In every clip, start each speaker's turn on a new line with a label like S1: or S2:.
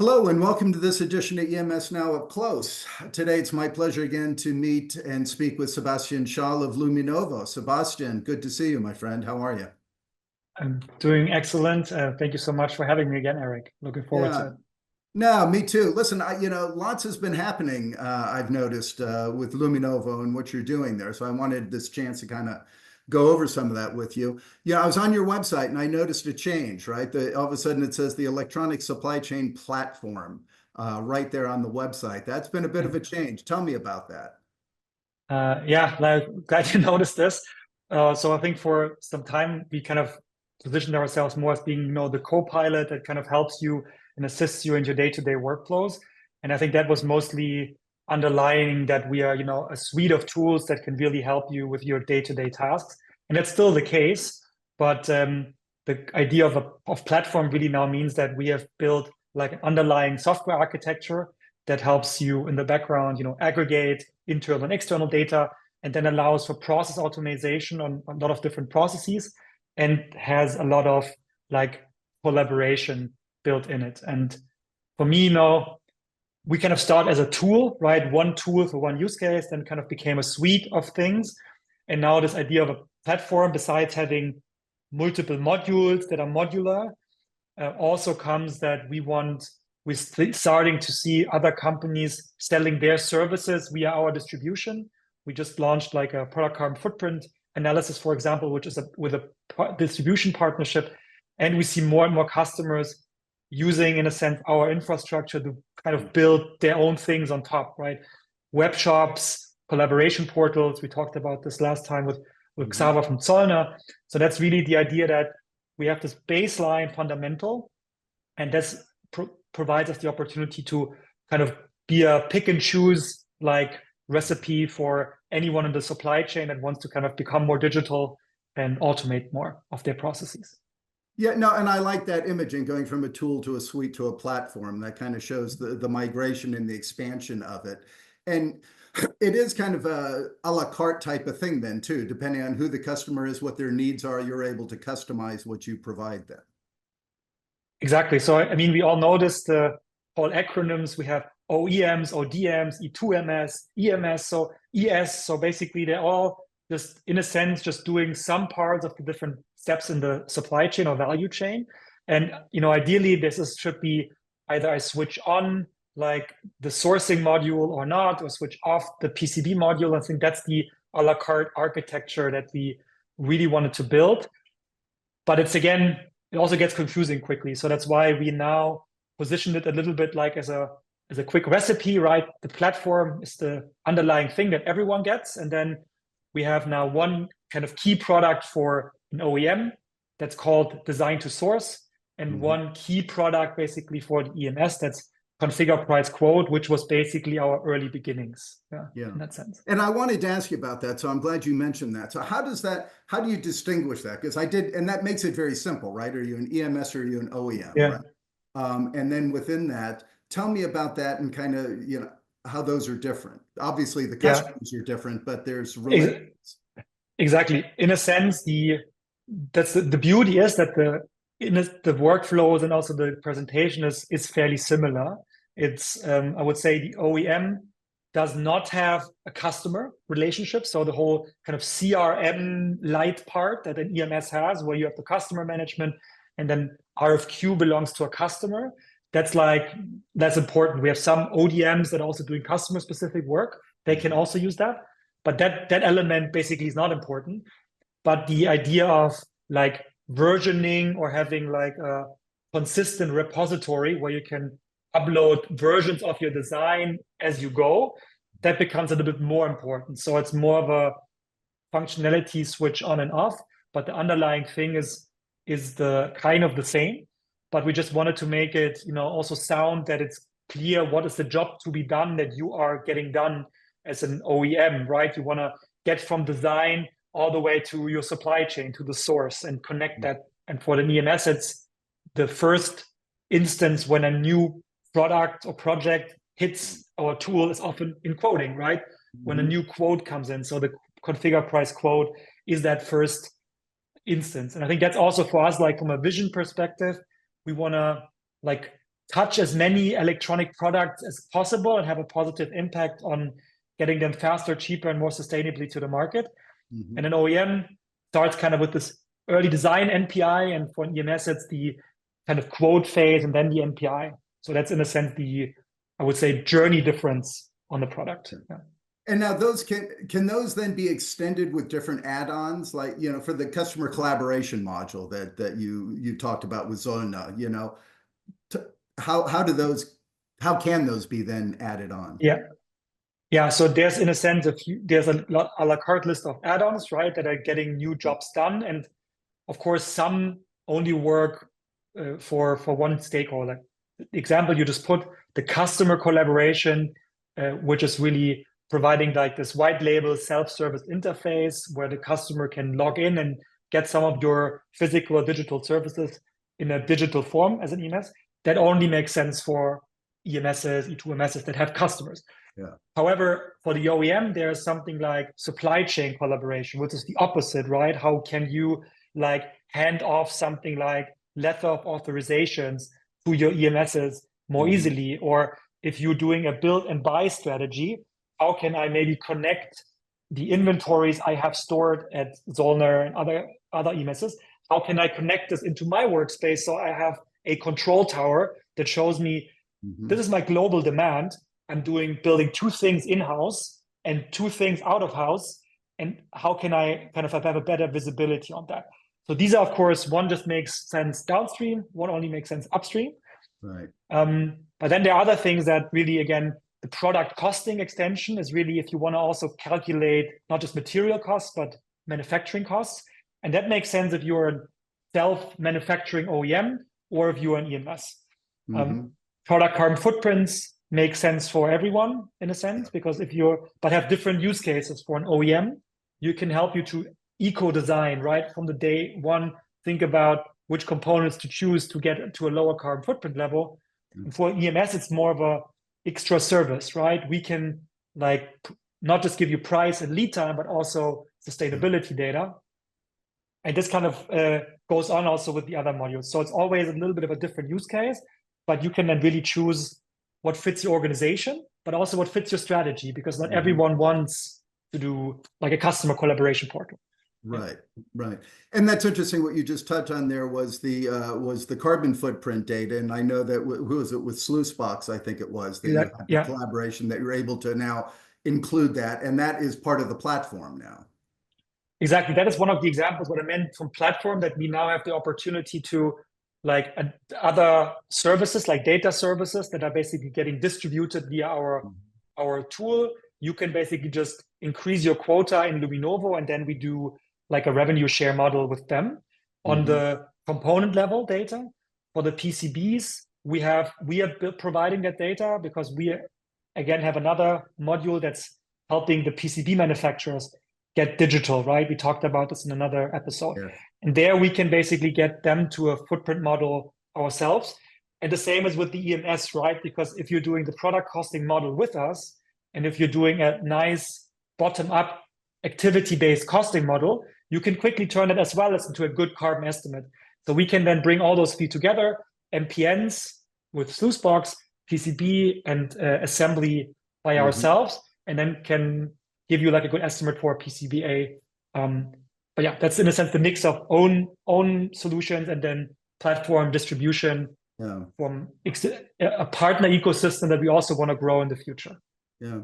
S1: Hello and welcome to this edition of EMS Now Up Close. Today it's my pleasure again to meet and speak with Sebastian Schaal of Luminovo. Sebastian, good to see you, my friend. How are you?
S2: I'm doing excellent. Thank you so much for having me again, Eric. Looking forward to
S1: Yeah,
S2: it.
S1: no, me too. Listen, lots has been happening, I've noticed with Luminovo and what you're doing there. So I wanted this chance to kind of go over some of that with you. Yeah, I was on your website and I noticed a change, right? All of a sudden it says the electronic supply chain platform right there on the website. That's been a bit of a change. Tell me about that.
S2: Yeah, glad you noticed this. So I think for some time we kind of positioned ourselves more as being, the co-pilot that kind of helps you and assists you in your day-to-day workflows. And I think that was mostly underlying that we are, a suite of tools that can really help you with your day-to-day tasks. And that's still the case, but the idea of platform really now means that we have built like an underlying software architecture that helps you in the background, aggregate internal and external data, and then allows for process automation on a lot of different processes and has a lot of like collaboration built in it. And for me, we kind of start as a tool, right? One tool for one use case, then kind of became a suite of things. And now this idea of a platform, besides having multiple modules that are modular, also comes that we're starting to see other companies selling their services via our distribution. We just launched like a product carbon footprint analysis, for example, which is with a distribution partnership. And we see more and more customers using, in a sense, our infrastructure to kind of build their own things on top, right? Web shops, collaboration portals. We talked about this last time with Xaver from Zollner. So that's really the idea that we have this baseline fundamental, and this provides us the opportunity to kind of be a pick and choose like recipe for anyone in the supply chain that wants to kind of become more digital and automate more of their processes.
S1: Yeah, no, and I like that imaging going from a tool to a suite to a platform. That kind of shows the migration and the expansion of it. And it is kind of a la carte type of thing then too, depending on who the customer is, what their needs are, you're able to customize what you provide them.
S2: Exactly. So, I mean, we all notice the whole acronyms. We have OEMs, ODMs, E2MS, EMS, so ES. So basically they're all just, in a sense, just doing some parts of the different steps in the supply chain or value chain. And, ideally should be either I switch on like the sourcing module or not, or switch off the PCB module. I think that's the a la carte architecture that we really wanted to build. But it also gets confusing quickly. So that's why we now positioned it a little bit like as a quick recipe, right? The platform is the underlying thing that everyone gets. And then we have now one kind of key product for an OEM that's called design to source, and one key product basically for the EMS that's configure price quote, which was basically our early beginnings. Yeah, in that sense.
S1: And I wanted to ask you about that. So I'm glad you mentioned that. So how do you distinguish that? Because and that makes it very simple, right? Are you an EMS or are you an OEM?
S2: Yeah.
S1: Right? And then within that, tell me about that and kind of, how those are different. Obviously the customers are different, but there's relations.
S2: Exactly. In a sense, the beauty is that the workflows and also the presentation is fairly similar. It's I would say the OEM does not have a customer relationship. So the whole kind of CRM light part that an EMS has, where you have the customer management and then RFQ belongs to a customer. That's important. We have some ODMs that are also doing customer specific work. They can also use that, but that element basically is not important. But the idea of like versioning or having like a consistent repository where you can upload versions of your design as you go, that becomes a little bit more important. So it's more of a functionality switch on and off, but the underlying thing is the kind of the same. But we just wanted to make it, also sound that it's clear what is the job to be done that you are getting done as an OEM, right? You want to get from design all the way to your supply chain, to the source, and connect that. And for the EMS, it's the first instance when a new product or project hits our tool is often in quoting, right? When a new quote comes in. So the configure price quote is that first instance. And I think that's also for us, like from a vision perspective, we want to like touch as many electronic products as possible and have a positive impact on getting them faster, cheaper, and more sustainably to the market. And an OEM starts kind of with this early design NPI, and for an EMS, it's the kind of quote phase and then the NPI. So that's in a sense the, I would say, journey difference on the product. Yeah.
S1: And now those can those then be extended with different add-ons, like, you know, for the customer collaboration module that you talked about with Zollner, you know, how can those be then added on?
S2: Yeah, so there's in a sense there's a la carte list of add-ons, right, that are getting new jobs done, and of course some only work for one stakeholder. The example you just put, the customer collaboration, which is really providing like this white label self-service interface where the customer can log in and get some of your physical or digital services in a digital form as an EMS. That only makes sense for EMSs, E2MSs that have customers.
S1: Yeah.
S2: However, for the OEM, there's something like supply chain collaboration, which is the opposite, right? How can you like hand off something like letter of authorizations to your EMSs more easily? Or if you're doing a build and buy strategy, how can I maybe connect the inventories I have stored at Zollner and other EMSs? How can I connect this into my workspace so I have a control tower that shows me this is my global demand. I'm building 2 things in-house and 2 things out of house. And how can I kind of have a better visibility on that? So these are, of course, one just makes sense downstream, one only makes sense upstream.
S1: Right.
S2: But then there are other things that really, again, the product costing extension is really if you want to also calculate not just material costs, but manufacturing costs. And that makes sense if you're a self-manufacturing OEM or if you're an EMS. Product carbon footprints make sense for everyone in a sense, because but have different use cases. For an OEM, you can help you to eco-design, right? From the day one, think about which components to choose to get to a lower carbon footprint level. And for EMS, it's more of a extra service, right? We can like not just give you price and lead time, but also sustainability data. And this kind of goes on also with the other modules. So it's always a little bit of a different use case, but you can then really choose what fits your organization, but also what fits your strategy, because not everyone wants to do like a customer collaboration portal.
S1: Right, right. And that's interesting. What you just touched on there was the carbon footprint data. And I know that, who was it, with Sluicebox, I think it was, that you had the collaboration that you're able to now include that. And that is part of the platform now.
S2: Exactly. That is one of the examples what I meant from platform, that we now have the opportunity to like other services, like data services that are basically getting distributed via our tool. You can basically just increase your quota in Luminovo, and then we do like a revenue share model with them on the component level data. For the PCBs, we are providing that data because we again have another module that's helping the PCB manufacturers get digital, right? We talked about this in another episode. Yeah. And there we can basically get them to a footprint model ourselves. And the same as with the EMS, right? Because if you're doing the product costing model with us, and if you're doing a nice bottom-up activity-based costing model, you can quickly turn it as well as into a good carbon estimate. So we can then bring all those three together, MPNs with Sluicebox, PCB, and assembly by ourselves, and then can give you like a good estimate for PCBA. But yeah, that's in a sense the mix of own solutions and then platform distribution from a partner ecosystem that we also want to grow in the future.
S1: Yeah.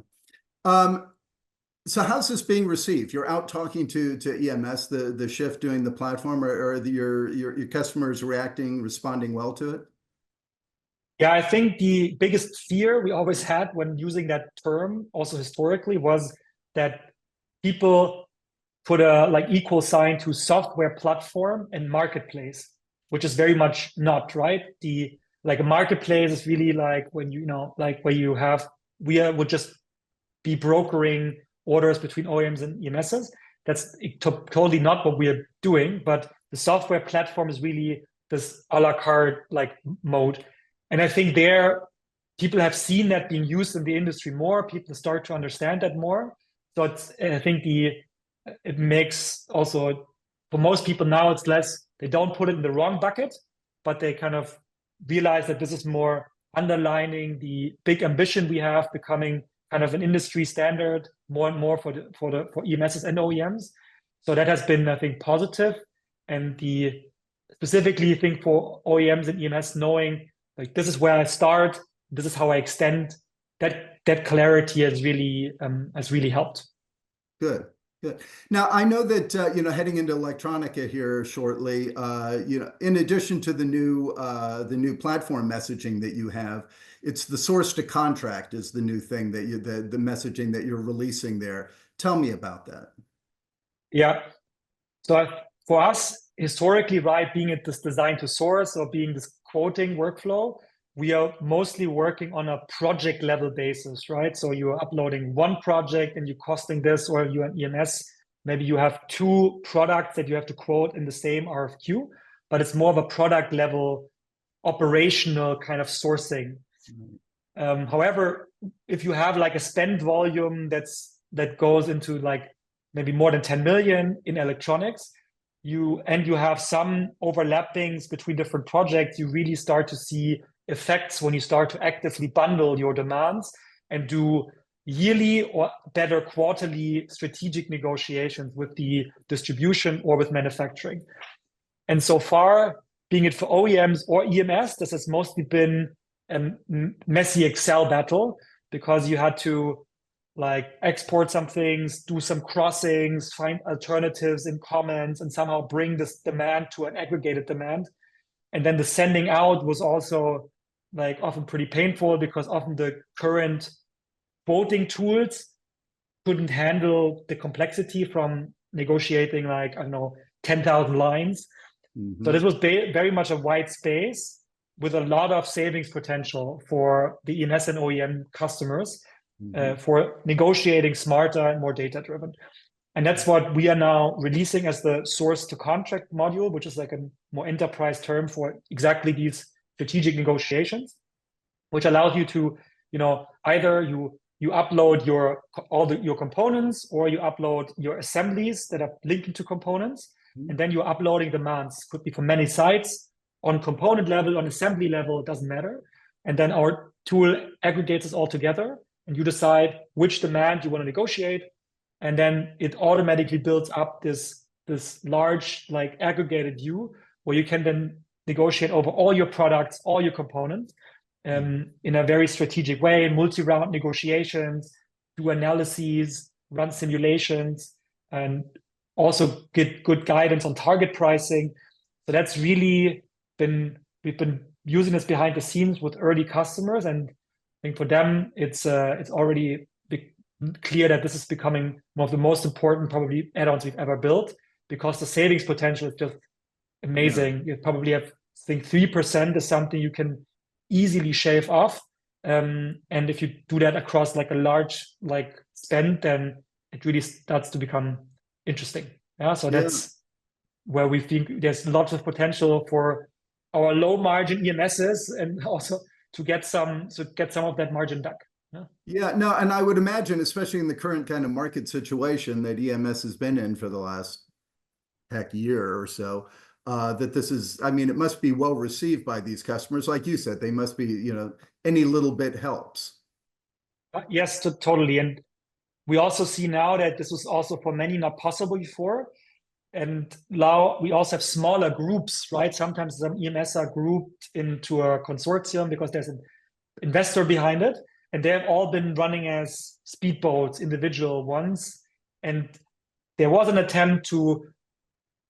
S1: So how's this being received? You're out talking to EMS, the shift doing the platform, or your customers responding well to it?
S2: Yeah, I think the biggest fear we always had when using that term, also historically, was that people put a like equal sign to software platform and marketplace, which is very much not, right? Like a marketplace is really like when like where we would just be brokering orders between OEMs and EMSs. That's totally not what we are doing, but the software platform is really this a la carte like mode. And I think people have seen that being used in the industry more. People start to understand that more. So I think it makes also, for most people now, it's less, they don't put it in the wrong bucket, but they kind of realize that this is more underlining the big ambition we have, becoming kind of an industry standard more and more for EMSs and OEMs. So that has been, I think, positive. And the specifically, I think for OEMs and EMS, knowing like this is where I start, this is how I extend, that clarity has really helped.
S1: Good. Good. Now, I know that heading into Electronica here shortly, in addition to the new platform messaging that you have, it's the source to contract is the new thing that the messaging that you're releasing there. Tell me about that.
S2: Yeah. So for us, historically, right, being it this design to source or being this quoting workflow, we are mostly working on a project level basis, right? So you're uploading one project and you're costing this, or you're an EMS, maybe you have two products that you have to quote in the same RFQ, but it's more of a product level operational kind of sourcing. However, if you have like a spend volume that goes into like maybe more than 10 million in electronics, you have some overlappings between different projects, you really start to see effects when you start to actively bundle your demands and do yearly or better quarterly strategic negotiations with the distribution or with manufacturing. And so far, being it for OEMs or EMS, this has mostly been a messy Excel battle because you had to like export some things, do some crossings, find alternatives in comments, and somehow bring this demand to an aggregated demand. And then the sending out was also like often pretty painful because often the current quoting tools couldn't handle the complexity from negotiating like, I don't know, 10,000 lines. So this was very much a white space with a lot of savings potential for the EMS and OEM customers for negotiating smarter and more data-driven. And that's what we are now releasing as the source to contract module, which is like a more enterprise term for exactly these strategic negotiations, which allows you to, either you upload your components or you upload your assemblies that are linked to components, and then you're uploading demands. Could be from many sites on component level, on assembly level, it doesn't matter. And then our tool aggregates it all together, and you decide which demand you want to negotiate. And then it automatically builds up this large like aggregated view where you can then negotiate over all your products, all your components in a very strategic way, multi-round negotiations, do analyses, run simulations, and also get good guidance on target pricing. So that's really we've been using this behind the scenes with early customers, and I think for them it's already clear that this is becoming one of the most important probably add-ons we've ever built, because the savings potential is just amazing. You probably have, I think 3% is something you can easily shave off. And if you do that across like a large like spend, then it really starts to become interesting. So that's where we think there's lots of potential for our low margin EMSs and also to get some of that margin back.
S1: No, and I would imagine, especially in the current kind of market situation that EMS has been in for the last year or so, that this is, I mean, it must be well received by these customers. Like you said, they must be, any little bit helps.
S2: Yes, totally. And we also see now that this was also for many not possible before. And now we also have smaller groups, right? Sometimes some EMS are grouped into a consortium because there's an investor behind it. And they have all been running as speedboats, individual ones. And there was an attempt to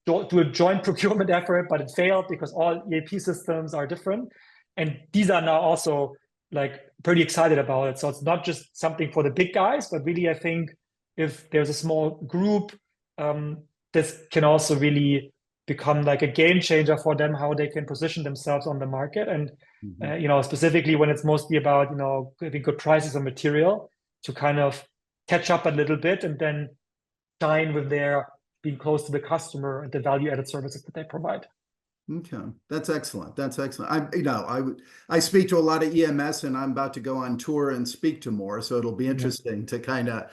S2: do a joint procurement effort, but it failed because all EAP systems are different. And these are now also like pretty excited about it. So it's not just something for the big guys, but really, I think if there's a small group, this can also really become like a game changer for them, how they can position themselves on the market. And specifically when it's mostly about giving good prices on material to kind of catch up a little bit and then shine with their being close to the customer and the value-added services that they provide.
S1: Okay, that's excellent. That's excellent. I speak to a lot of EMS, and I'm about to go on tour and speak to more, so it'll be interesting to kind of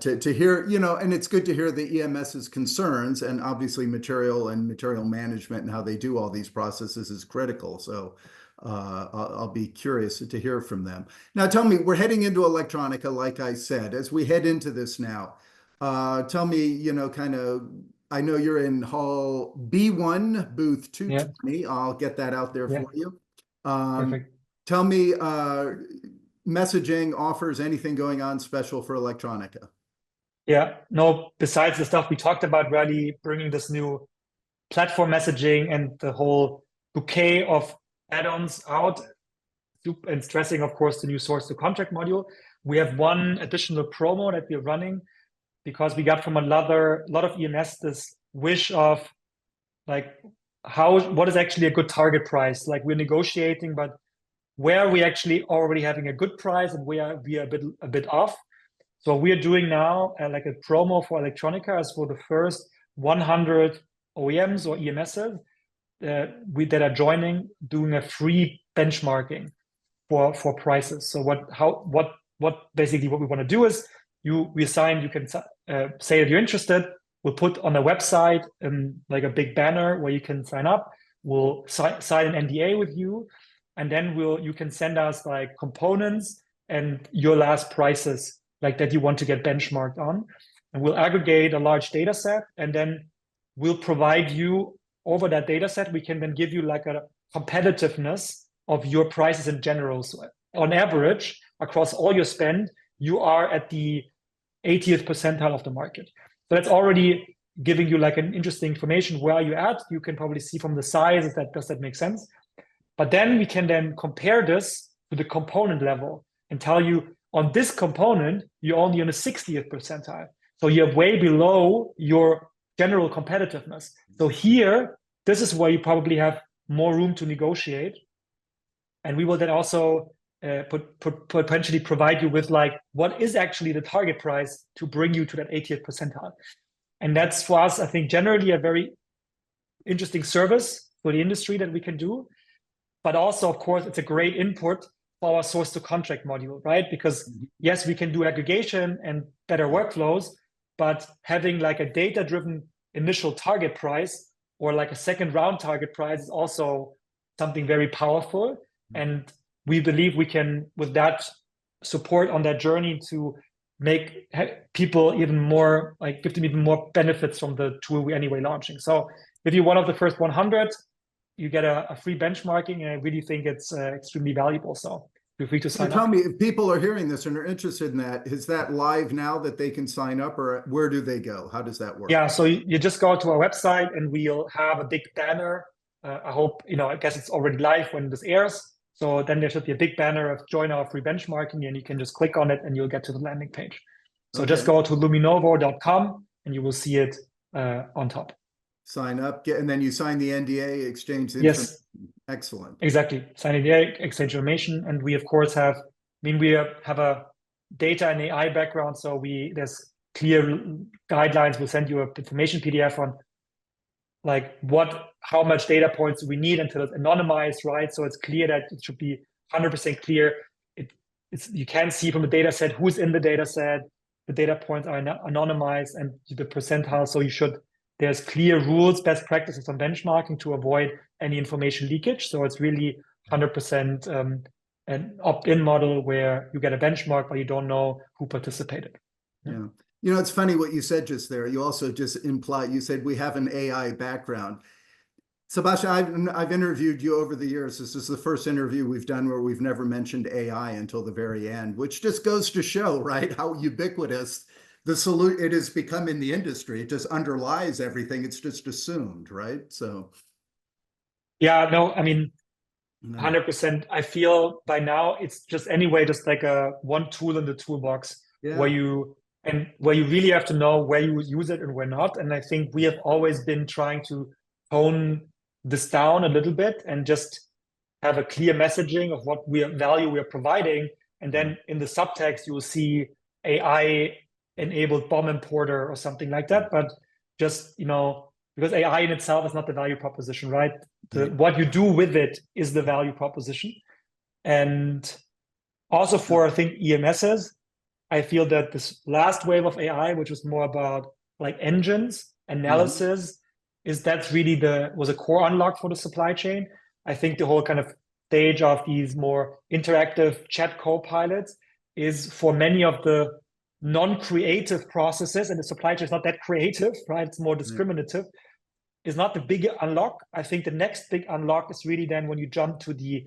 S1: to hear, and it's good to hear the EMS's concerns, and obviously material management and how they do all these processes is critical. So I'll be curious to hear from them. Now, tell me, we're heading into Electronica, like I said. As we head into this now, tell me, kind of, I know you're in Hall B1, booth
S2: Yeah,
S1: 220. I'll get that out there
S2: yeah,
S1: for you. Um,
S2: perfect.
S1: Tell me, messaging offers, anything going on special for Electronica?
S2: Yeah, no, besides the stuff we talked about, really bringing this new platform messaging and the whole bouquet of add-ons out, and stressing, of course, the new source to contract module. We have one additional promo that we're running because we got from a lot of EMS this wish of like what is actually a good target price. Like we're negotiating, but where are we actually already having a good price and where are we a bit off? So we are doing now like a promo for Electronica as for the first 100 OEMs or EMSs that are joining, doing a free benchmarking for prices. So what basically what we want to do is you can say that you're interested. We'll put on the website like a big banner where you can sign up. We'll sign an NDA with you, and then you can send us like components and your last prices like that you want to get benchmarked on, and we'll aggregate a large data set, and then we'll provide you over that data set. We can then give you like a competitiveness of your prices in general. So on average, across all your spend, you are at the 80th percentile of the market. So that's already giving you like an interesting information. Where are you at? You can probably see from the size, does that make sense? But then we can then compare this to the component level and tell you on this component, you're only on the 60th percentile. So you're way below your general competitiveness. So here, this is where you probably have more room to negotiate. And we will then also potentially provide you with like, what is actually the target price to bring you to that 80th percentile? And that's for us, I think, generally a very interesting service for the industry that we can do. But also, of course, it's a great input for our source to contract module, right? Because yes, we can do aggregation and better workflows, but having like a data-driven initial target price or like a second round target price is also something very powerful. And we believe we can, with that support on that journey, to make people even more, like give them even more benefits from the tool we're anyway launching. So if you're one of the first 100, you get a free benchmarking, and I really think it's extremely valuable. So feel free to sign
S1: Tell
S2: up.
S1: me, if people are hearing this and are interested in that, is that live now that they can sign up, or where do they go? How does that work?
S2: Yeah, so you just go to our website and we'll have a big banner. I hope, I guess it's already live when this airs. So then there should be a big banner of join our free benchmarking, and you can just click on it and you'll get to the landing page. So just go to luminovo.com and you will see it on top.
S1: Sign up, and then you sign the NDA, exchange the information.
S2: Yes.
S1: Excellent.
S2: Exactly. Sign NDA, exchange information. And we, of course, have a data and AI background. So there's clear guidelines. We'll send you an information PDF on like how much data points we need until it's anonymized, right? So it's clear that it should be 100% clear. You can see from the data set who's in the data set. The data points are anonymized and the percentile. So there's clear rules, best practices on benchmarking to avoid any information leakage. So it's really 100% an opt-in model where you get a benchmark, but you don't know who participated.
S1: Yeah. It's funny what you said just there. You also just implied, you said we have an AI background. Sebastian, I've interviewed you over the years. This is the first interview we've done where we've never mentioned AI until the very end, which just goes to show, right, how ubiquitous it has become in the industry. It just underlies everything. It's just assumed, right? So.
S2: Yeah, no, I mean, 100%. I feel by now it's just like a one tool in the toolbox where you really have to know where you use it and where not. And I think we have always been trying to tone this down a little bit and just have a clear messaging of what value we are providing. And then in the subtext, you will see AI enabled bomb importer or something like that. But just, because AI in itself is not the value proposition, right? What you do with it is the value proposition. And also for, I think, EMSs, I feel that this last wave of AI, which was more about like engines, analysis, that's really was a core unlock for the supply chain. I think the whole kind of stage of these more interactive chat co-pilots is for many of the non-creative processes, and the supply chain is not that creative, right? It's more discriminative, is not the big unlock. I think the next big unlock is really then when you jump to the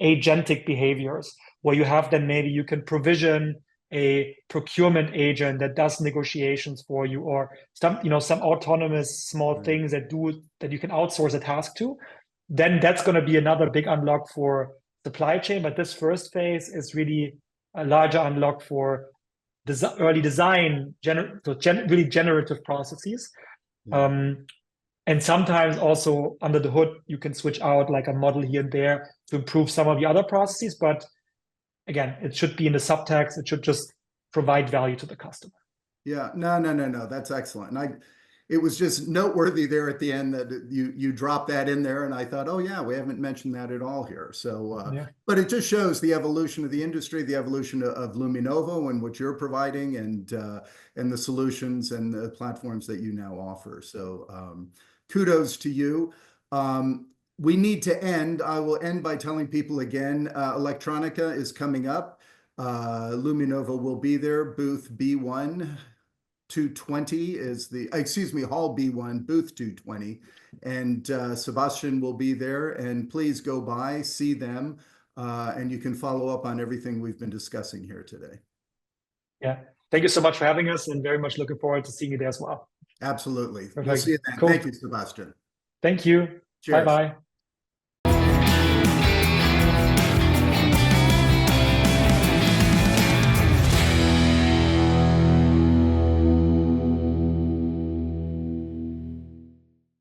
S2: agentic behaviors, where you have then maybe you can provision a procurement agent that does negotiations for you, or some, you know, some autonomous small things that you can outsource a task to. Then that's going to be another big unlock for supply chain. But this first phase is really a larger unlock for early design, really generative processes. And sometimes also under the hood, you can switch out like a model here and there to improve some of the other processes. But again, it should be in the subtext. It should just provide value to the customer.
S1: Yeah, no. That's excellent. And it was just noteworthy there at the end that you dropped that in there, and I thought, oh yeah, we haven't mentioned that at all here. So, but it just shows the evolution of the industry, the evolution of Luminovo and what you're providing, and the solutions and the platforms that you now offer. So, kudos to you. We need to end. I will end by telling people again, Electronica is coming up. Luminovo will be there. Booth B1 220 is hall B1, booth 220. And Sebastian will be there. And please go by, see them, and you can follow up on everything we've been discussing here today.
S2: Yeah. Thank you so much for having us, and very much looking forward to seeing you there as well.
S1: Absolutely.
S2: Perfect.
S1: We'll see you then.
S2: Cool.
S1: Thank you, Sebastian.
S2: Thank you.
S1: Cheers.
S2: Bye-bye.